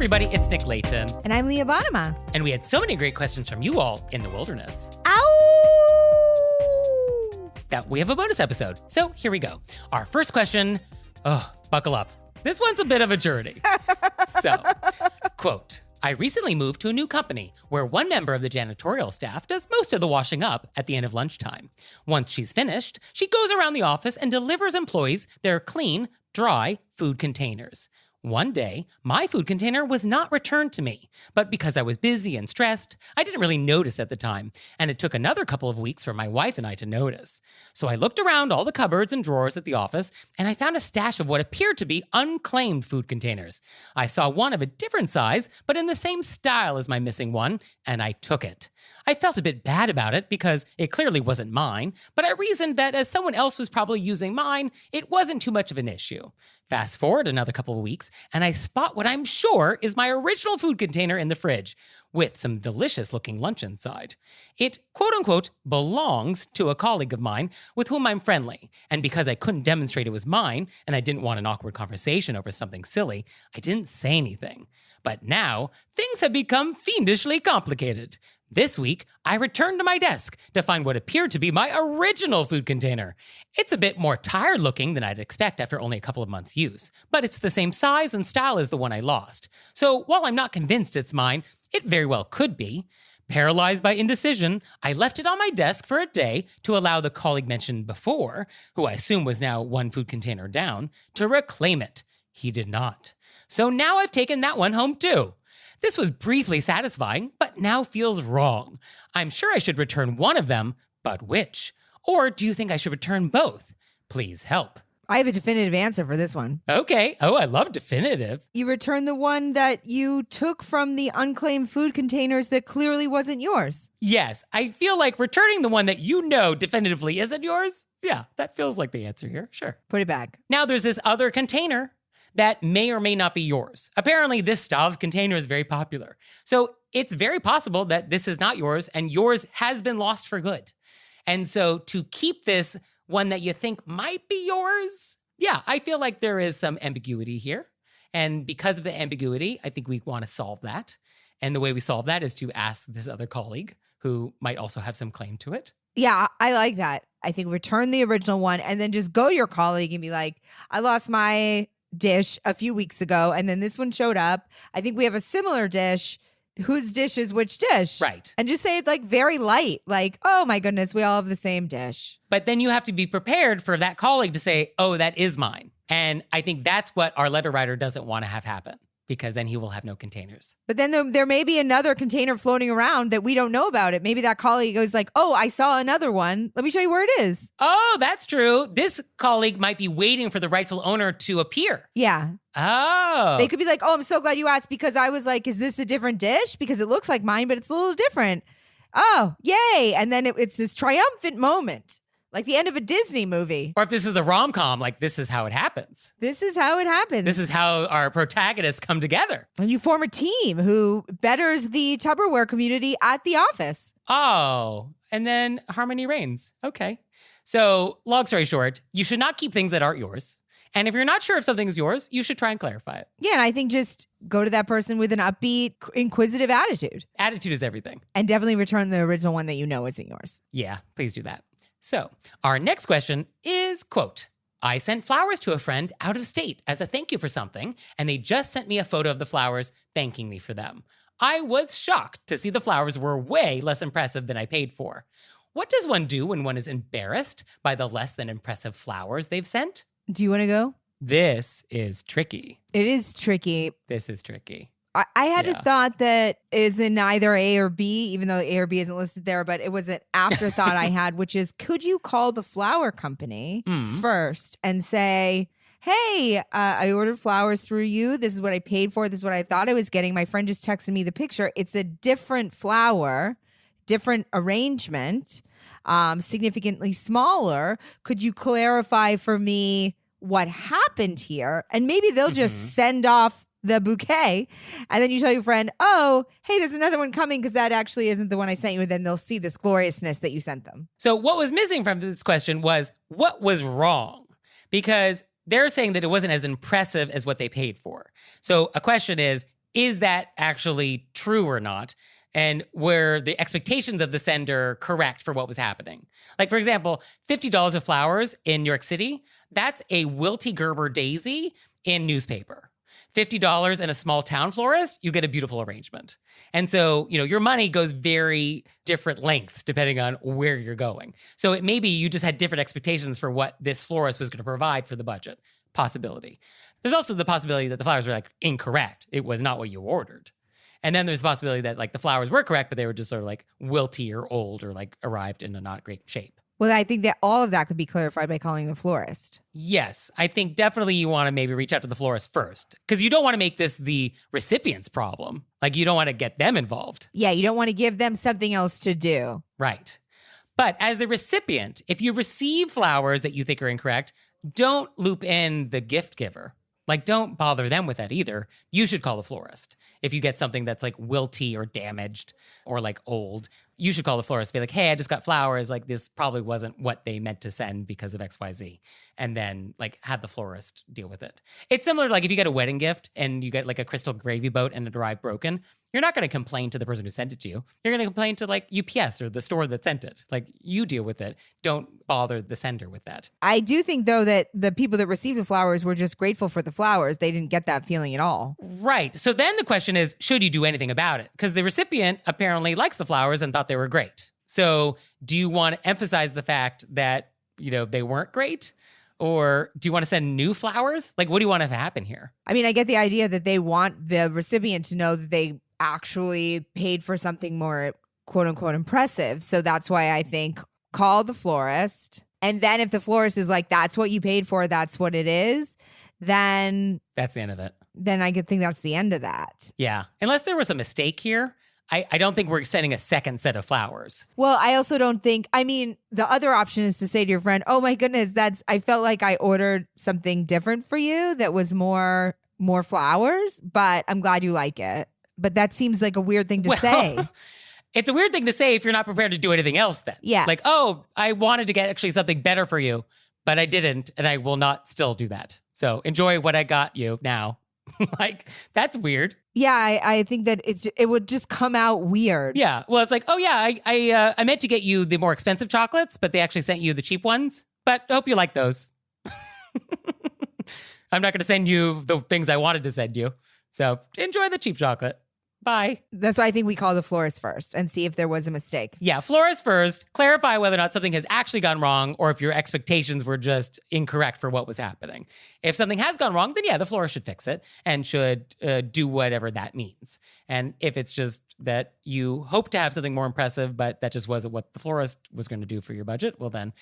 everybody, it's Nick Leighton. And I'm Leah Bonnema. And we had so many great questions from you all in the wilderness. Ow! That we have a bonus episode. So here we go. Our first question, buckle up. This one's a bit of a journey. So, quote, I recently moved to a new company where one member of the janitorial staff does most of the washing up at the end of lunchtime. Once she's finished, she goes around the office and delivers employees their clean, dry food containers. One day, my food container was not returned to me, but because I was busy and stressed, I didn't really notice at the time, and it took another couple of weeks for my wife and I to notice. So I looked around all the cupboards and drawers at the office, and I found a stash of what appeared to be unclaimed food containers. I saw one of a different size, but in the same style as my missing one, and I took it. I felt a bit bad about it because it clearly wasn't mine, but I reasoned that as someone else was probably using mine, it wasn't too much of an issue. Fast forward another couple of weeks, and I spot what I'm sure is my original food container in the fridge, with some delicious-looking lunch inside. It, quote-unquote, belongs to a colleague of mine with whom I'm friendly, and because I couldn't demonstrate it was mine, and I didn't want an awkward conversation over something silly, I didn't say anything. But now, things have become fiendishly complicated. This week, I returned to my desk to find what appeared to be my original food container. It's a bit more tired looking than I'd expect after only a couple of months' use, but it's the same size and style as the one I lost. So while I'm not convinced it's mine, it very well could be. Paralyzed by indecision, I left it on my desk for a day to allow the colleague mentioned before, who I assume was now one food container down, to reclaim it. He did not. So now I've taken that one home too. This was briefly satisfying, but now feels wrong. I'm sure I should return one of them, but which? Or do you think I should return both? Please help. I have a definitive answer for this one. Okay. Oh, I love definitive. You return the one that you took from the unclaimed food containers that clearly wasn't yours. Yes, I feel like returning the one that you know definitively isn't yours. Yeah, that feels like the answer here. Sure. Put it back. Now there's this other container that may or may not be yours. Apparently, this style of container is very popular. So it's very possible that this is not yours and yours has been lost for good. And so to keep this one that you think might be yours, yeah, I feel like there is some ambiguity here. And because of the ambiguity, I think we want to solve that. And the way we solve that is to ask this other colleague who might also have some claim to it. Yeah, I like that. I think return the original one and then just go to your colleague and be like, I lost my dish a few weeks ago, and then this one showed up. I think we have a similar dish. Whose dish is which dish? Right. And just say it like very light, like, oh my goodness, we all have the same dish. But then you have to be prepared for that colleague to say, oh, that is mine. And I think that's what our letter writer doesn't want to have happen, because then he will have no containers. But then there may be another container floating around that we don't know about it. Maybe that colleague goes like, oh, I saw another one. Let me show you where it is. Oh, that's true. This colleague might be waiting for the rightful owner to appear. Yeah. Oh. They could be like, oh, I'm so glad you asked, because I was like, is this a different dish? Because it looks like mine, but it's a little different. Oh, yay. And then it's this triumphant moment. Like the end of a Disney movie. Or if this was a rom-com, like this is how it happens. This is how it happens. This is how our protagonists come together. And you form a team who betters the Tupperware community at the office. Oh, and then harmony reigns. Okay. So long story short, you should not keep things that aren't yours. And if you're not sure if something is yours, you should try and clarify it. Yeah, and I think just go to that person with an upbeat, inquisitive attitude. Attitude is everything. And definitely return the original one that you know isn't yours. Yeah, please do that. So our next question is, quote, I sent flowers to a friend out of state as a thank you for something, and they just sent me a photo of the flowers thanking me for them. I was shocked to see the flowers were way less impressive than I paid for. What does one do when one is embarrassed by the less than impressive flowers they've sent? Do you want to go? This is tricky. It is tricky. This is tricky. I had a thought that is in either A or B, even though A or B isn't listed there, but it was an afterthought I had, which is, could you call the flower company first and say, hey, I ordered flowers through you. This is what I paid for. This is what I thought I was getting. My friend just texted me the picture. It's a different flower, different arrangement, significantly smaller. Could you clarify for me what happened here? And maybe they'll just send off the bouquet, and then you tell your friend, oh, hey, there's another one coming because that actually isn't the one I sent you, and then they'll see this gloriousness that you sent them. So what was missing from this question was what was wrong? Because they're saying that it wasn't as impressive as what they paid for. So a question is is that actually true or not? And were the expectations of the sender correct for what was happening? Like, for example, $50 of flowers in New York City, that's a wilty Gerber daisy in newspaper. $50 in a small town florist, you get a beautiful arrangement. And so, your money goes very different lengths depending on where you're going. So it maybe you just had different expectations for what this florist was going to provide for the budget. Possibility. There's also the possibility that the flowers were incorrect. It was not what you ordered. And then there's the possibility that the flowers were correct, but they were just sort of wilty or old or arrived in a not great shape. Well, I think that all of that could be clarified by calling the florist. Yes, I think definitely you want to maybe reach out to the florist first, because you don't want to make this the recipient's problem. You don't want to get them involved. Yeah, you don't want to give them something else to do. Right. But as the recipient, if you receive flowers that you think are incorrect, don't loop in the gift giver. Don't bother them with that either. You should call the florist. If you get something that's wilty or damaged or old, you should call the florist. Be like, hey, I just got flowers. This probably wasn't what they meant to send because of XYZ. And then have the florist deal with it. It's similar to if you get a wedding gift and you get a crystal gravy boat and it arrived broken. You're not going to complain to the person who sent it to you. You're going to complain to UPS or the store that sent it. You deal with it. Don't bother the sender with that. I do think, though, that the people that received the flowers were just grateful for the flowers. They didn't get that feeling at all. Right. So then the question is, should you do anything about it? Because the recipient apparently likes the flowers and thought they were great. So do you want to emphasize the fact that, they weren't great? Or do you want to send new flowers? What do you want to have happen here? I mean, I get the idea that they want the recipient to know that they actually paid for something more quote unquote impressive. So that's why I think call the florist. And then if the florist is that's what you paid for, that's what it is, then that's the end of it. Then I could think that's the end of that. Yeah. Unless there was a mistake here. I don't think we're sending a second set of flowers. Well, I also don't think, the other option is to say to your friend, oh my goodness, I felt like I ordered something different for you that was more flowers, but I'm glad you like it. But that seems like a weird thing to say. It's a weird thing to say if you're not prepared to do anything else then. Yeah. I wanted to get actually something better for you, but I didn't, and I will not still do that. So enjoy what I got you now. That's weird. Yeah, I think that it would just come out weird. Yeah. Well, it's oh yeah, I meant to get you the more expensive chocolates, but they actually sent you the cheap ones. But I hope you like those. I'm not going to send you the things I wanted to send you. So enjoy the cheap chocolate. Bye. That's why I think we call the florist first and see if there was a mistake. Yeah, florist first. Clarify whether or not something has actually gone wrong or if your expectations were just incorrect for what was happening. If something has gone wrong, then yeah, the florist should fix it and should do whatever that means. And if it's just that you hope to have something more impressive, but that just wasn't what the florist was going to do for your budget, well then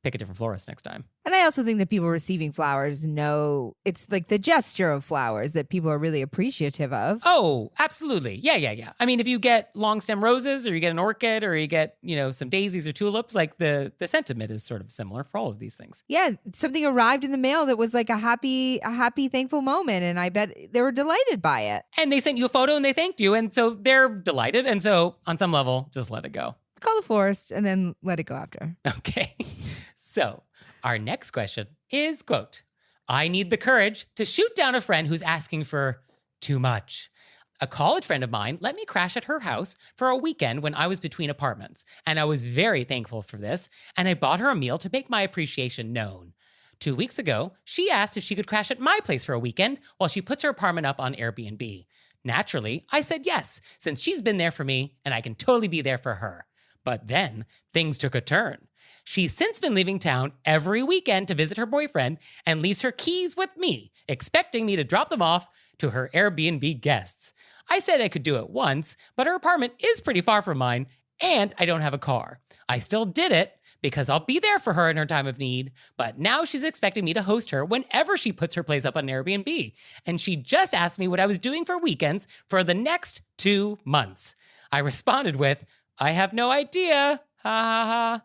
pick a different florist next time. And I also think that people receiving flowers know it's the gesture of flowers that people are really appreciative of. Oh, absolutely. Yeah. I mean, if you get long stem roses or you get an orchid or you get, some daisies or tulips, the sentiment is sort of similar for all of these things. Yeah. Something arrived in the mail that was a happy, thankful moment. And I bet they were delighted by it. And they sent you a photo and they thanked you. And so they're delighted. And so on some level, just let it go. Call the florist and then let it go after. Okay. So our next question is, quote, I need the courage to shoot down a friend who's asking for too much. A college friend of mine let me crash at her house for a weekend when I was between apartments, and I was very thankful for this, and I bought her a meal to make my appreciation known. 2 weeks ago, she asked if she could crash at my place for a weekend while she puts her apartment up on Airbnb. Naturally, I said yes, since she's been there for me and I can totally be there for her. But then things took a turn. She's since been leaving town every weekend to visit her boyfriend and leaves her keys with me, expecting me to drop them off to her Airbnb guests. I said I could do it once, but her apartment is pretty far from mine, and I don't have a car. I still did it because I'll be there for her in her time of need, but now she's expecting me to host her whenever she puts her place up on Airbnb, and she just asked me what I was doing for weekends for the next 2 months. I responded with, I have no idea, ha ha ha.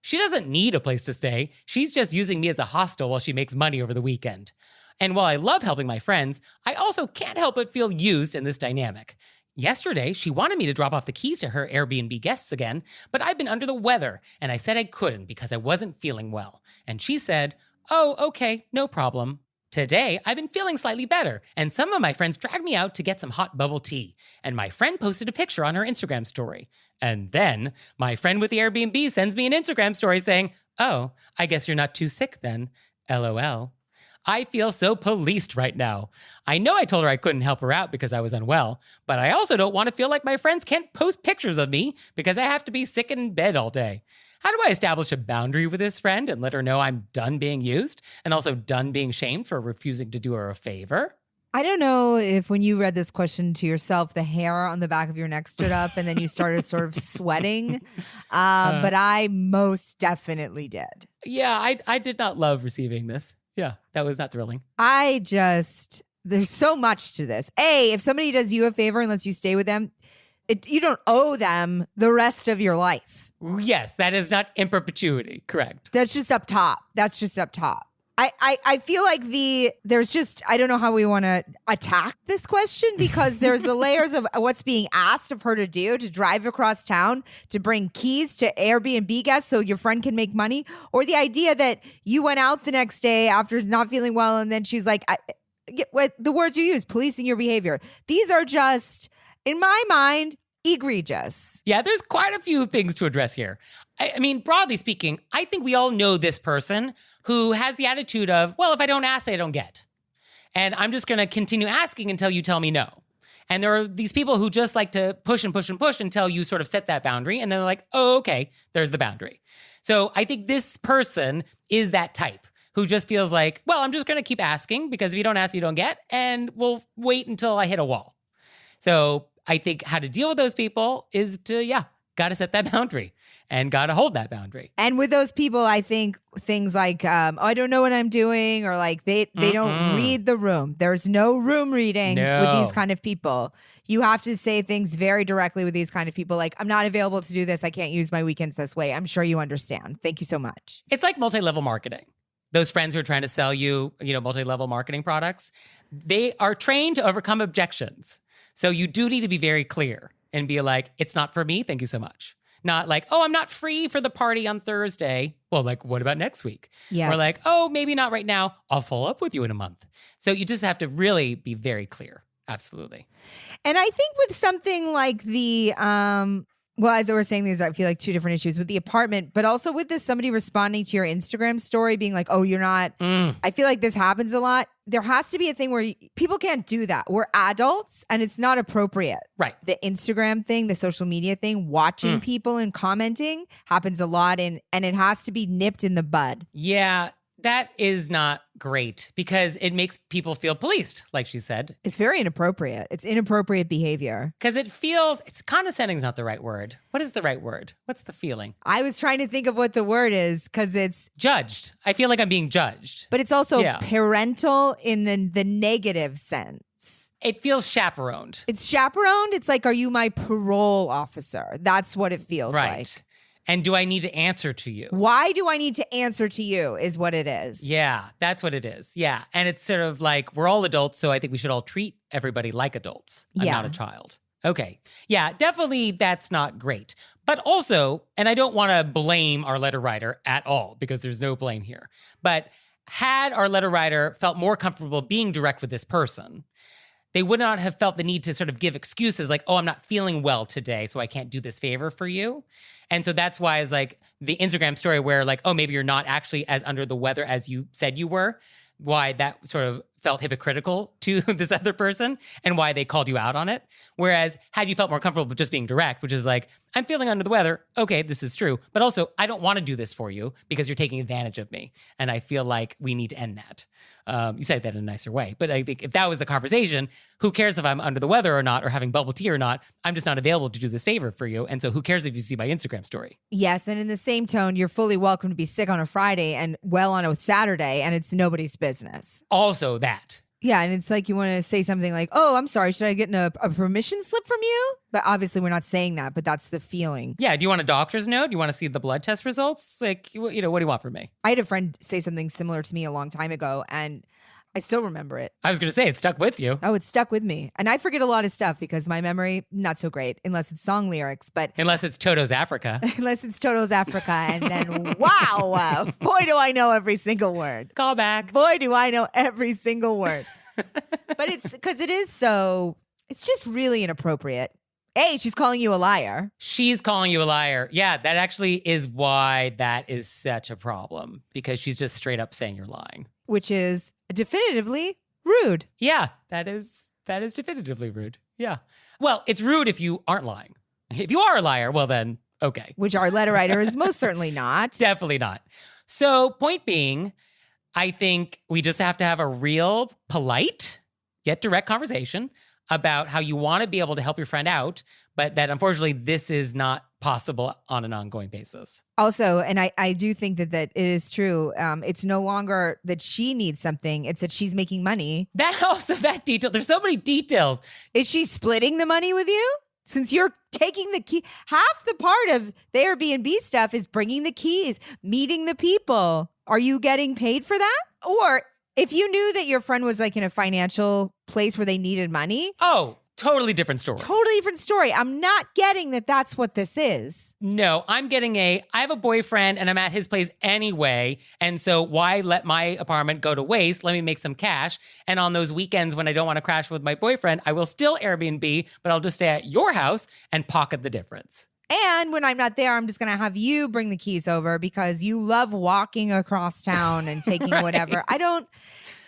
She doesn't need a place to stay. She's just using me as a hostel while she makes money over the weekend. And while I love helping my friends, I also can't help but feel used in this dynamic. Yesterday, she wanted me to drop off the keys to her Airbnb guests again, but I've been under the weather, and I said I couldn't because I wasn't feeling well. And she said, oh, okay, no problem. Today, I've been feeling slightly better, and some of my friends dragged me out to get some hot bubble tea. And my friend posted a picture on her Instagram story. And then my friend with the Airbnb sends me an Instagram story saying, "Oh, I guess you're not too sick then. LOL." I feel so policed right now. I know I told her I couldn't help her out because I was unwell, but I also don't want to feel like my friends can't post pictures of me because I have to be sick in bed all day. How do I establish a boundary with this friend and let her know I'm done being used and also done being shamed for refusing to do her a favor? I don't know if when you read this question to yourself, the hair on the back of your neck stood up and then you started sort of sweating. But I most definitely did. Yeah, I did not love receiving this. Yeah, that was not thrilling. There's so much to this. If somebody does you a favor and lets you stay with them, you don't owe them the rest of your life. Yes, that is not in perpetuity. Correct. That's just up top. I feel like I don't know how we want to attack this question because there's the layers of what's being asked of her to do, to drive across town, to bring keys to Airbnb guests so your friend can make money, or the idea that you went out the next day after not feeling well and then she's like, what the words you use, policing your behavior. These are just, in my mind, egregious. Yeah, there's quite a few things to address here. I mean, broadly speaking, I think we all know this person who has the attitude of, well, if I don't ask, I don't get. And I'm just going to continue asking until you tell me no. And there are these people who just like to push and push and push until you sort of set that boundary. And then they're like, oh, okay, there's the boundary. So I think this person is that type who just feels like, well, I'm just going to keep asking because if you don't ask, you don't get. And we'll wait until I hit a wall. So I think how to deal with those people is to, got to set that boundary and got to hold that boundary. And with those people, I think things like, I don't know what I'm doing, or like they don't read the room. There's no room reading with these kind of people. You have to say things very directly with these kind of people. Like, I'm not available to do this. I can't use my weekends this way. I'm sure you understand. Thank you so much. It's like multi-level marketing. Those friends who are trying to sell you, multi-level marketing products, they are trained to overcome objections. So you do need to be very clear and be like, it's not for me. Thank you so much. Not like, oh, I'm not free for the party on Thursday. Well, like, what about next week? Yeah. Or like, oh, maybe not right now. I'll follow up with you in a month. So you just have to really be very clear. Absolutely. And I think with something like the, as I was saying, these I feel like two different issues with the apartment, but also with this somebody responding to your Instagram story being like, oh, you're not, I feel like this happens a lot. There has to be a thing where people can't do that. We're adults and it's not appropriate. Right. The Instagram thing, the social media thing, watching people and commenting happens a lot, and it has to be nipped in the bud. Yeah. That is not great because it makes people feel policed, like she said. It's very inappropriate. It's inappropriate behavior. Because it's condescending is not the right word. What is the right word? What's the feeling? I was trying to think of what the word is because it's judged. I feel like I'm being judged. But it's also parental in the negative sense. It feels chaperoned. It's chaperoned. It's like, are you my parole officer? That's what it feels like. And do I need to answer to you? Why do I need to answer to you is what it is. Yeah, that's what it is. Yeah. And it's sort of like, we're all adults, so I think we should all treat everybody like adults. I'm not a child. Okay. Yeah, definitely that's not great. But also, and I don't want to blame our letter writer at all because there's no blame here. But had our letter writer felt more comfortable being direct with this person, they would not have felt the need to sort of give excuses like, oh, I'm not feeling well today, so I can't do this favor for you. And so that's why it's like the Instagram story where like, oh, maybe you're not actually as under the weather as you said you were, why that sort of felt hypocritical to this other person and why they called you out on it. Whereas had you felt more comfortable with just being direct, which is like, I'm feeling under the weather. Okay, this is true. But also, I don't want to do this for you because you're taking advantage of me. And I feel like we need to end that. You said that in a nicer way. But I think if that was the conversation, who cares if I'm under the weather or not, or having bubble tea or not? I'm just not available to do this favor for you. And so who cares if you see my Instagram story? Yes. And in the same tone, you're fully welcome to be sick on a Friday and well on a Saturday, and it's nobody's business. Also that. Yeah, and it's like you want to say something like, oh, I'm sorry, should I get a permission slip from you? But obviously we're not saying that, but that's the feeling. Yeah, do you want a doctor's note? Do you want to see the blood test results? Like, what do you want from me? I had a friend say something similar to me a long time ago, and I still remember it. I was going to say, it stuck with you. Oh, it stuck with me. And I forget a lot of stuff because my memory, not so great, unless it's song lyrics. But unless it's Toto's Africa. Unless it's Toto's Africa. And then, wow, boy, do I know every single word. Call back. Boy, do I know every single word. But it's because it is so, it's just really inappropriate. Hey, she's calling you a liar. She's calling you a liar. Yeah, that actually is why that is such a problem, because she's just straight up saying you're lying. Which is definitively rude. Yeah, that is definitively rude. Yeah. Well, it's rude if you aren't lying. If you are a liar, well then, okay. Which our letter writer is most certainly not. Definitely not. So point being, I think we just have to have a real polite yet direct conversation about how you want to be able to help your friend out, but that unfortunately this is not possible on an ongoing basis. Also, and I do think that it is true. It's no longer that she needs something. It's that she's making money. That detail. There's so many details. Is she splitting the money with you? Since you're taking the key, half the part of the Airbnb stuff is bringing the keys, meeting the people. Are you getting paid for that? Or if you knew that your friend was like in a financial place where they needed money. Oh, totally different story. Totally different story. I'm not getting that that's what this is. No, I'm getting I have a boyfriend and I'm at his place anyway. And so why let my apartment go to waste? Let me make some cash. And on those weekends when I don't want to crash with my boyfriend, I will still Airbnb, but I'll just stay at your house and pocket the difference. And when I'm not there, I'm just going to have you bring the keys over because you love walking across town and taking Right. whatever.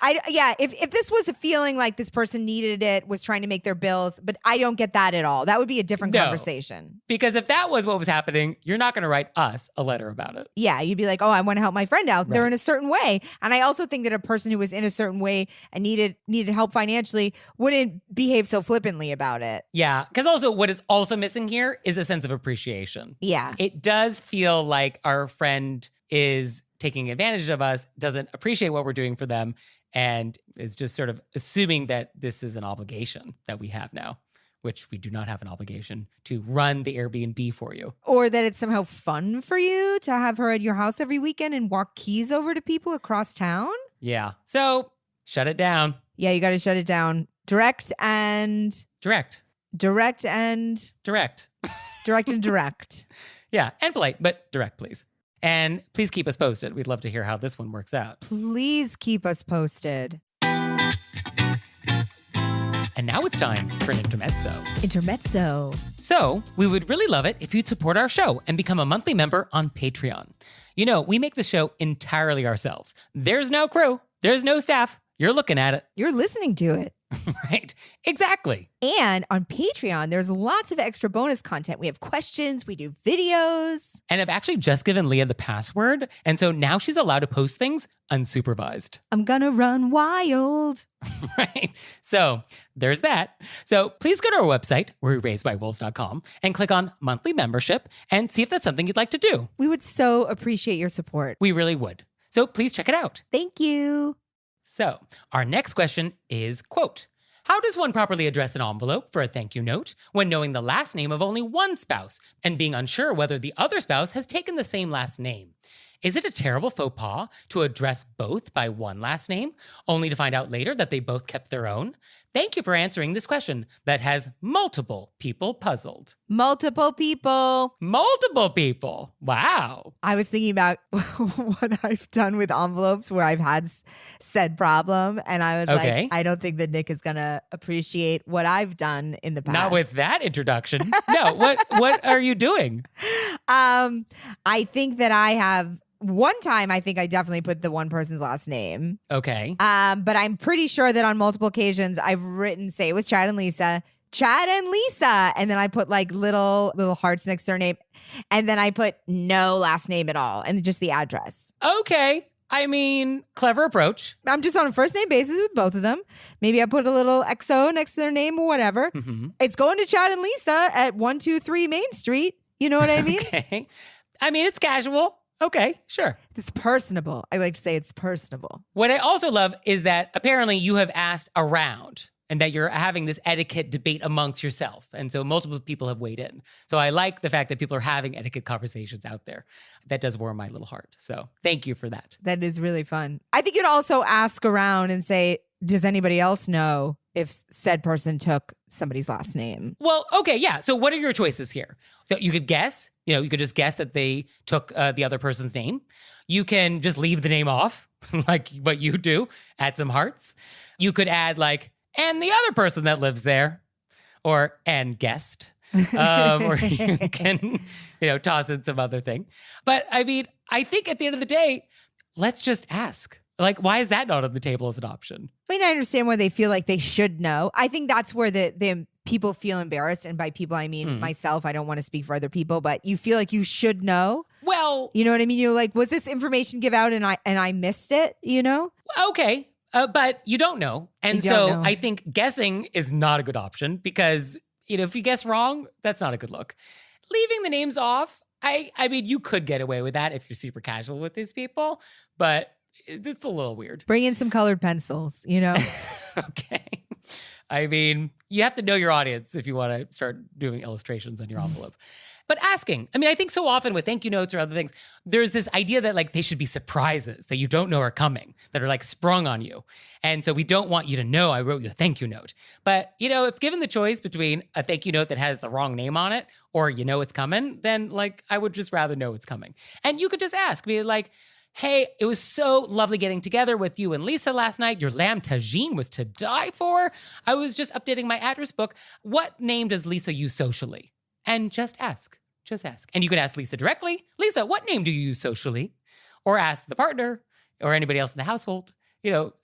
If this was a feeling like this person needed it, was trying to make their bills, but I don't get that at all. That would be a different conversation. Because if that was what was happening, you're not going to write us a letter about it. Yeah, you'd be like, oh, I want to help my friend out. Right. They're in a certain way. And I also think that a person who was in a certain way and needed help financially wouldn't behave so flippantly about it. Yeah, because also what is also missing here is a sense of appreciation. Yeah. It does feel like our friend is taking advantage of us, doesn't appreciate what we're doing for them, and is just sort of assuming that this is an obligation that we have now, which we do not have an obligation to run the Airbnb for you. Or that it's somehow fun for you to have her at your house every weekend and walk keys over to people across town. Yeah. So shut it down. Yeah, you got to shut it down. Direct and direct. Direct and direct. Direct and direct. Yeah, and polite, but direct, please. And please keep us posted. We'd love to hear how this one works out. Please keep us posted. And now it's time for an intermezzo. Intermezzo. So, we would really love it if you'd support our show and become a monthly member on Patreon. You know, we make the show entirely ourselves. There's no crew. There's no staff. You're looking at it. You're listening to it. Right. Exactly. And on Patreon, there's lots of extra bonus content. We have questions, we do videos. And I've actually just given Leah the password. And so now she's allowed to post things unsupervised. I'm gonna run wild. Right. So there's that. So please go to our website, wereraisedbywolves.com, and click on monthly membership and see if that's something you'd like to do. We would so appreciate your support. We really would. So please check it out. Thank you. So our next question is, quote, how does one properly address an envelope for a thank you note when knowing the last name of only one spouse and being unsure whether the other spouse has taken the same last name? Is it a terrible faux pas to address both by one last name, only to find out later that they both kept their own? Thank you for answering this question that has multiple people puzzled. Multiple people. Multiple people. Wow. I was thinking about what I've done with envelopes where I've had said problem. And I was like, I don't think that Nick is going to appreciate what I've done in the past. Not with that introduction. No, what are you doing? I think that I have... One time, I think I definitely put the one person's last name. Okay. But I'm pretty sure that on multiple occasions I've written, say it was Chad and Lisa, and then I put like little hearts next to their name, and then I put no last name at all, and just the address. Okay. I mean, clever approach. I'm just on a first name basis with both of them. Maybe I put a little XO next to their name or whatever. Mm-hmm. It's going to Chad and Lisa at 123 Main Street. You know what I mean? Okay. I mean, it's casual. Okay, sure. It's personable. I like to say it's personable. What I also love is that apparently you have asked around and that you're having this etiquette debate amongst yourself. And so multiple people have weighed in. So I like the fact that people are having etiquette conversations out there. That does warm my little heart. So thank you for that. That is really fun. I think you'd also ask around and say, does anybody else know if said person took somebody's last name? Well, okay, yeah. So what are your choices here? So you could guess, you could just guess that they took the other person's name. You can just leave the name off, like what you do, add some hearts. You could add and the other person that lives there, or and guest. Or you can, toss in some other thing. But I mean, I think at the end of the day, let's just ask. Why is that not on the table as an option? I mean, I understand why they feel like they should know. I think that's where the people feel embarrassed. And by people, I mean myself. I don't want to speak for other people, but you feel like you should know. Well, you know what I mean? You're like, was this information give out and I missed it, Okay. But you don't know. And so I think guessing is not a good option because, if you guess wrong, that's not a good look. Leaving the names off, I mean, you could get away with that if you're super casual with these people, but it's a little weird. Bring in some colored pencils, Okay. I mean, you have to know your audience if you want to start doing illustrations on your envelope. But asking, I mean, I think so often with thank you notes or other things, there's this idea that they should be surprises that you don't know are coming, that are sprung on you. And so we don't want you to know I wrote you a thank you note. But, if given the choice between a thank you note that has the wrong name on it or it's coming, then I would just rather know it's coming. And you could just ask me hey, it was so lovely getting together with you and Lisa last night. Your lamb tagine was to die for. I was just updating my address book. What name does Lisa use socially? And just ask. Just ask. And you could ask Lisa directly. Lisa, what name do you use socially? Or ask the partner or anybody else in the household.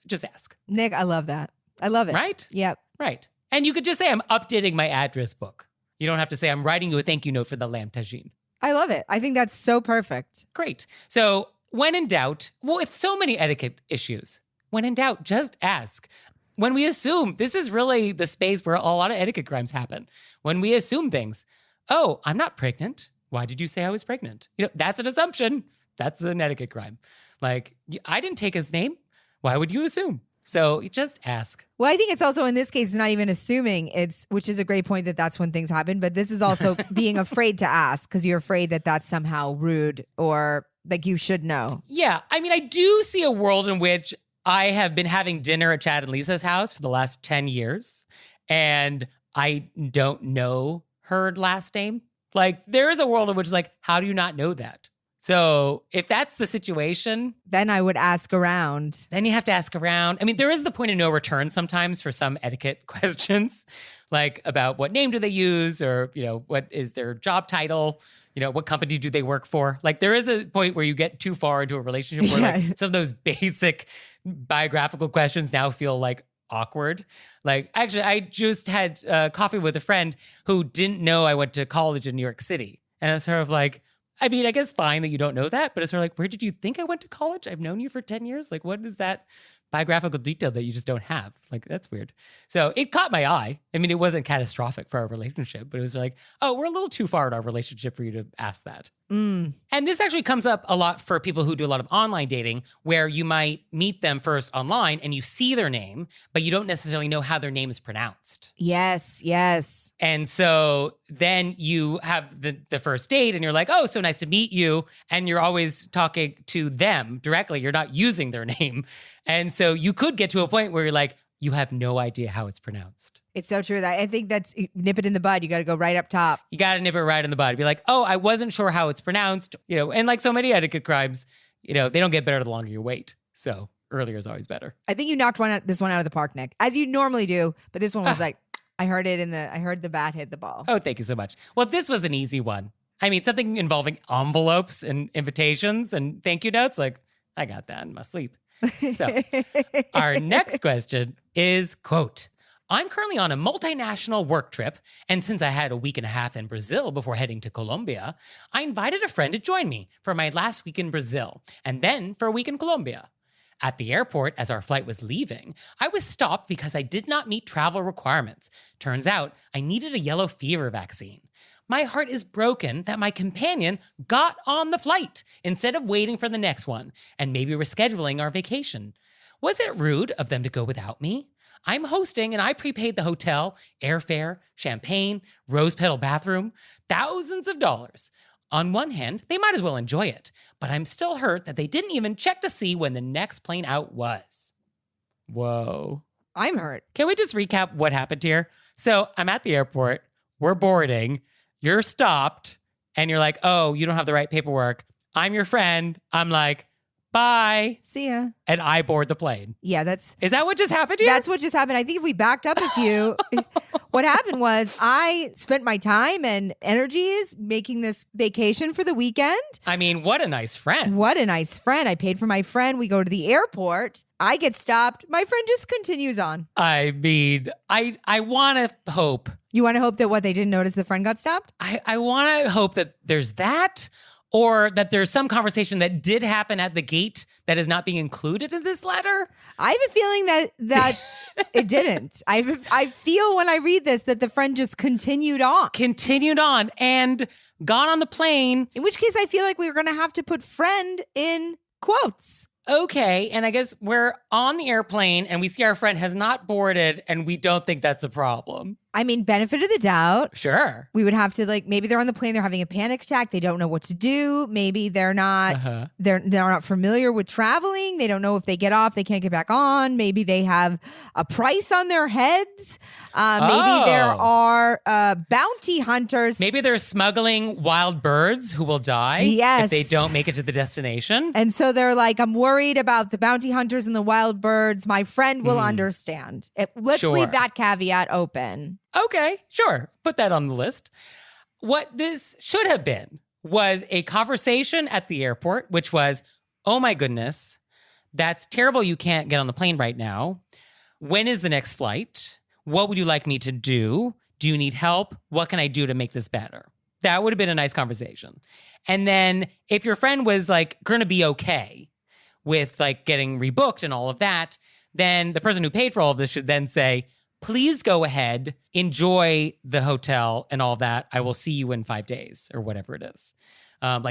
Just ask. Nick, I love that. I love it. Right? Yep. Right. And you could just say, I'm updating my address book. You don't have to say, I'm writing you a thank you note for the lamb tagine. I love it. I think that's so perfect. Great. So when in doubt, with so many etiquette issues, when in doubt, just ask. When we assume, this is really the space where a lot of etiquette crimes happen. When we assume things, oh, I'm not pregnant. Why did you say I was pregnant? That's an assumption. That's an etiquette crime. I didn't take his name. Why would you assume? So you just ask. Well, I think it's also in this case, it's not even assuming, which is a great point that that's when things happen. But this is also being afraid to ask because you're afraid that that's somehow rude or you should know. Yeah. I mean, I do see a world in which I have been having dinner at Chad and Lisa's house for the last 10 years and I don't know her last name. There is a world in which how do you not know that? So if that's the situation, then I would ask around. Then you have to ask around. I mean, there is the point of no return sometimes for some etiquette questions, about what name do they use or, what is their job title? What company do they work for? There is a point where you get too far into a relationship where some of those basic biographical questions now feel awkward. Actually, I just had coffee with a friend who didn't know I went to college in New York City. And I was sort of I mean, I guess fine that you don't know that, but it's sort of where did you think I went to college? I've known you for 10 years. What is that biographical detail that you just don't have? That's weird. So it caught my eye. I mean, it wasn't catastrophic for our relationship, but it was oh, we're a little too far in our relationship for you to ask that. And this actually comes up a lot for people who do a lot of online dating, where you might meet them first online and you see their name, but you don't necessarily know how their name is pronounced. Yes, yes. And so then you have the first date and you're oh, so nice to meet you. And you're always talking to them directly. You're not using their name. And so you could get to a point where you're you have no idea how it's pronounced. It's so true. I think that's nip it in the bud. You got to go right up top. You got to nip it right in the bud. Be oh, I wasn't sure how it's pronounced. And so many etiquette crimes, they don't get better the longer you wait. So earlier is always better. I think you knocked this one out of the park, Nick, as you normally do. But this one was I heard the bat hit the ball. Oh, thank you so much. Well, this was an easy one. I mean, something involving envelopes and invitations and thank you notes. I got that in my sleep. So our next question is, quote, I'm currently on a multinational work trip, and since I had a week and a half in Brazil before heading to Colombia, I invited a friend to join me for my last week in Brazil, and then for a week in Colombia. At the airport, as our flight was leaving, I was stopped because I did not meet travel requirements. Turns out I needed a yellow fever vaccine. My heart is broken that my companion got on the flight instead of waiting for the next one and maybe rescheduling our vacation. Was it rude of them to go without me? I'm hosting and I prepaid the hotel, airfare, champagne, rose petal bathroom, thousands of dollars. On one hand, they might as well enjoy it, but I'm still hurt that they didn't even check to see when the next plane out was. Whoa. I'm hurt. Can we just recap what happened here? So I'm at the airport, we're boarding, you're stopped, and you're like, oh, you don't have the right paperwork. I'm your friend. I'm like, bye. See ya. And I board the plane. Yeah, Is that what just happened here? That's what just happened. I think if we backed up a few, what happened was I spent my time and energies making this vacation for the weekend. I mean, what a nice friend. What a nice friend. I paid for my friend. We go to the airport. I get stopped. My friend just continues on. I mean, I want to hope. You want to hope that they didn't notice the friend got stopped? I want to hope that there's that, or that there's some conversation that did happen at the gate that is not being included in this letter. I have a feeling that it didn't. I feel when I read this that the friend just continued on. And got on the plane. In which case I feel like we were going to have to put friend in quotes. Okay, and I guess we're on the airplane and we see our friend has not boarded and we don't think that's a problem. I mean, benefit of the doubt. Sure. We would have to maybe they're on the plane, they're having a panic attack, they don't know what to do. Maybe they're not they're not familiar with traveling. They don't know if they get off, they can't get back on. Maybe they have a price on their heads. Maybe there are bounty hunters. Maybe they're smuggling wild birds who will die if they don't make it to the destination. And so they're like, I'm worried about the bounty hunters and the wild birds. My friend will understand. Let's leave that caveat open. Okay, sure. Put that on the list. What this should have been was a conversation at the airport, which was, oh my goodness, that's terrible you can't get on the plane right now. When is the next flight? What would you like me to do? Do you need help? What can I do to make this better? That would have been a nice conversation. And then if your friend was going to be okay with getting rebooked and all of that, then the person who paid for all of this should then say, please go ahead, enjoy the hotel and all that. I will see you in 5 days or whatever it is.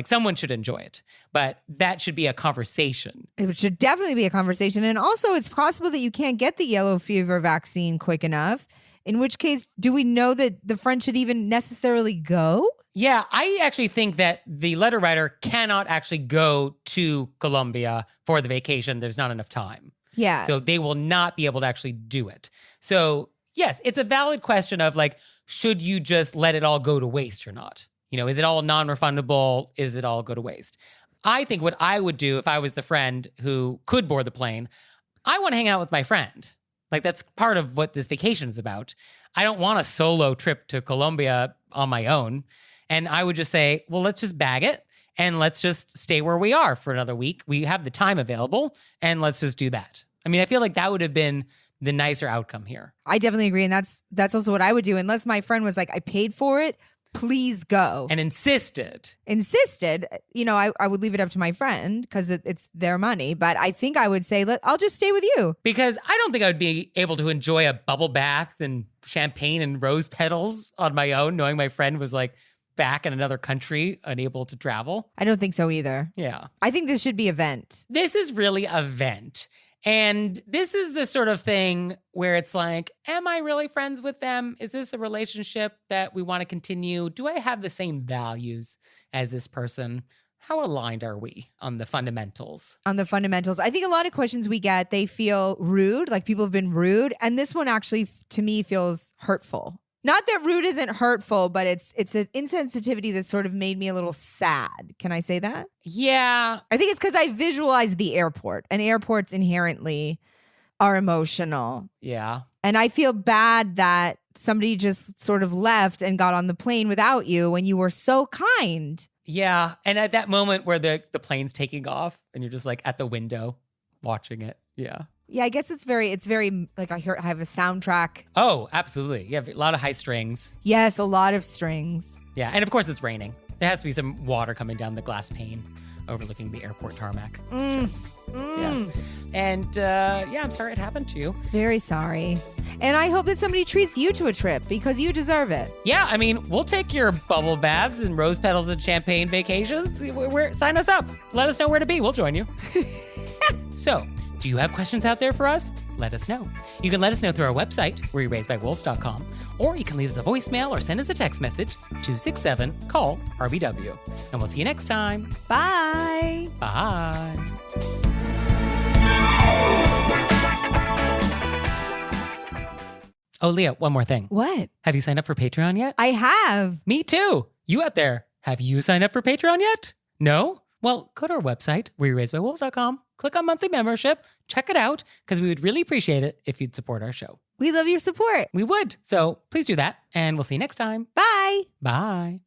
Someone should enjoy it, but that should be a conversation. It should definitely be a conversation. And also it's possible that you can't get the yellow fever vaccine quick enough, in which case, do we know that the friend should even necessarily go? Yeah, I actually think that the letter writer cannot actually go to Colombia for the vacation. There's not enough time. Yeah. So they will not be able to actually do it. So yes, it's a valid question of should you just let it all go to waste or not? Is it all non-refundable? Is it all go to waste? I think what I would do if I was the friend who could board the plane, I want to hang out with my friend. That's part of what this vacation is about. I don't want a solo trip to Colombia on my own. And I would just say, well, let's just bag it and let's just stay where we are for another week. We have the time available and let's just do that. I mean, I feel like that would have been the nicer outcome here. I definitely agree. And that's also what I would do. Unless my friend was like, I paid for it, please go. And insisted. I would leave it up to my friend because it's their money. But I think I would say, I'll just stay with you. Because I don't think I would be able to enjoy a bubble bath and champagne and rose petals on my own, knowing my friend was back in another country, unable to travel. I don't think so either. Yeah. I think this should be event. This is really a vent. And this is the sort of thing where it's am I really friends with them? Is this a relationship that we want to continue? Do I have the same values as this person? How aligned are we on the fundamentals? I think a lot of questions we get, they feel rude, people have been rude. And this one actually, to me, feels hurtful. Not that rude isn't hurtful, but it's an insensitivity that sort of made me a little sad. Can I say that? Yeah. I think it's because I visualized the airport, and airports inherently are emotional. Yeah. And I feel bad that somebody just sort of left and got on the plane without you when you were so kind. Yeah. And at that moment where the plane's taking off and you're just at the window watching it. Yeah. Yeah, I guess it's very I have a soundtrack. Oh, absolutely. You have a lot of high strings. Yes, a lot of strings. Yeah, and of course it's raining. There has to be some water coming down the glass pane overlooking the airport tarmac. Sure. Yeah. And I'm sorry it happened to you. Very sorry. And I hope that somebody treats you to a trip because you deserve it. Yeah, I mean, we'll take your bubble baths and rose petals and champagne vacations. Sign us up. Let us know where to be. We'll join you. So, Do you have questions out there for us? Let us know. You can let us know through our website, wereraisedbywolves.com, or you can leave us a voicemail or send us a text message, 267-CALL-RBW. And we'll see you next time. Bye. Bye. Oh, Leah, one more thing. What? Have you signed up for Patreon yet? I have. Me too. You out there, have you signed up for Patreon yet? No? Well, go to our website, wereraisedbywolves.com, click on monthly membership, check it out, because we would really appreciate it if you'd support our show. We love your support. We would. So please do that, and we'll see you next time. Bye. Bye.